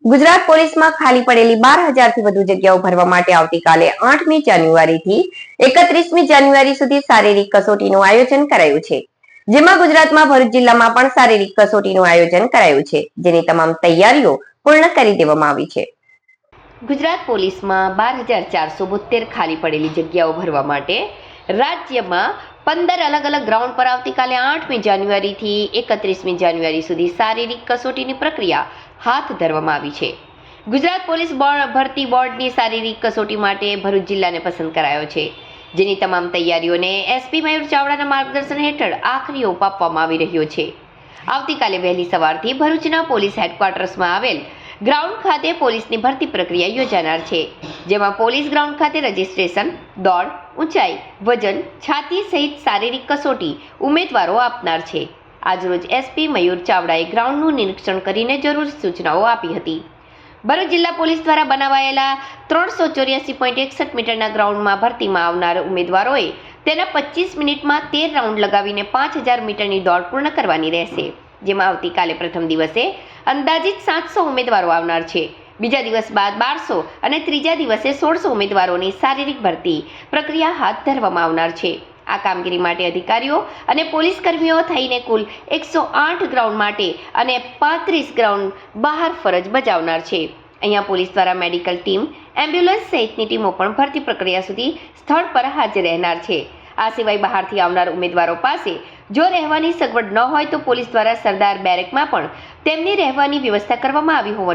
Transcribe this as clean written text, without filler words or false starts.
ગુજરાત પોલીસમાં ખાલી પડેલી 12,000 થી વધુ જગ્યાઓ ભરવા માટે આવતીકાલે 8મી જાન્યુઆરીથી 31મી જાન્યુઆરી સુધી શારીરિક કસોટીનું આયોજન કરાયું છે, જેમાં ગુજરાતમાં ભરૂચ જિલ્લામાં પણ શારીરિક કસોટીનું આયોજન કરાયું છે, જેની તમામ તૈયારીઓ પૂર્ણ કરી દેવામાં આવી છે. ગુજરાત પોલીસમાં 12,472 ખાલી પડેલી જગ્યાઓ ભરવા માટે રાજ્યમાં 15 અલગ અલગ ગ્રાઉન્ડ પર આવતીકાલે 8મી જાન્યુઆરીથી 31મી જાન્યુઆરી સુધી શારીરિક કસોટીની પ્રક્રિયા હાથ ધરવામાં આવી છે. ગુજરાત પોલીસ ભરતી બોર્ડની શારીરિક કસોટી માટે ભરૂચ જિલ્લાને પસંદ કરાયો છે, જેની તમામ તૈયારીઓને એસપી મયુર ચાવડાના માર્ગદર્શન હેઠળ આખરી ઓપ આપવામાં આવી રહ્યો છે. આવતીકાલે વહેલી સવારથી ભરૂચના પોલીસ હેડક્વાર્ટર્સમાં આવેલ ગ્રાઉન્ડ ખાતે પોલીસની ભરતી પ્રક્રિયા યોજાનાર છે, જેમાં પોલીસ ગ્રાઉન્ડ ખાતે રજીસ્ટ્રેશન, દોડ, ઊંચાઈ, વજન, છાતી સહિત શારીરિક કસોટી ઉમેદવારો આપનાર છે. આજરોજ એસપી મયુર ચાવડાએ ગ્રાઉન્ડનું નિરીક્ષણ કરીને જરૂરી સૂચનાઓ આપી હતી. ભરૂચ જિલ્લા પોલીસ દ્વારા બનાવાયેલા 384.61 મીટરના ગ્રાઉન્ડમાં ભરતીમાં આવનાર ઉમેદવારોએ તેના 25 મિનિટમાં 13 રાઉન્ડ લગાવીને 5,000 મીટરની દોડ પૂર્ણ કરવાની રહેશે, જેમાં આવતીકાલે પ્રથમ દિવસે અંદાજિત 700 ઉમેદવારો આવનાર છે, બીજા દિવસ બાદ 1200 અને ત્રીજા દિવસે 1600 ઉમેદવારોની શારીરિક ભરતી પ્રક્રિયા હાથ ધરવામાં આવનાર છે. આ કામગીરી માટે અધિકારીઓ અને પોલીસ કર્મીઓ થઈને કુલ 108 ગ્રાઉન્ડ માટે અને 35 ગ્રાઉન્ડ બહાર ફરજ બજાવનાર છે. અહીંયા પોલીસ દ્વારા મેડિકલ ટીમ, એમ્બ્યુલન્સ સહિતની ટીમો પણ ભરતી પ્રક્રિયા સુધી સ્થળ પર હાજર રહેનાર છે. આ સિવાય બહારથી આવનાર ઉમેદવારો પાસે જો રહેવાની સગવડ ન હોય તો પોલીસ દ્વારા સરદાર બેરેકમાં પણ તેમની રહેવાની વ્યવસ્થા કરવામાં આવી હોવાનું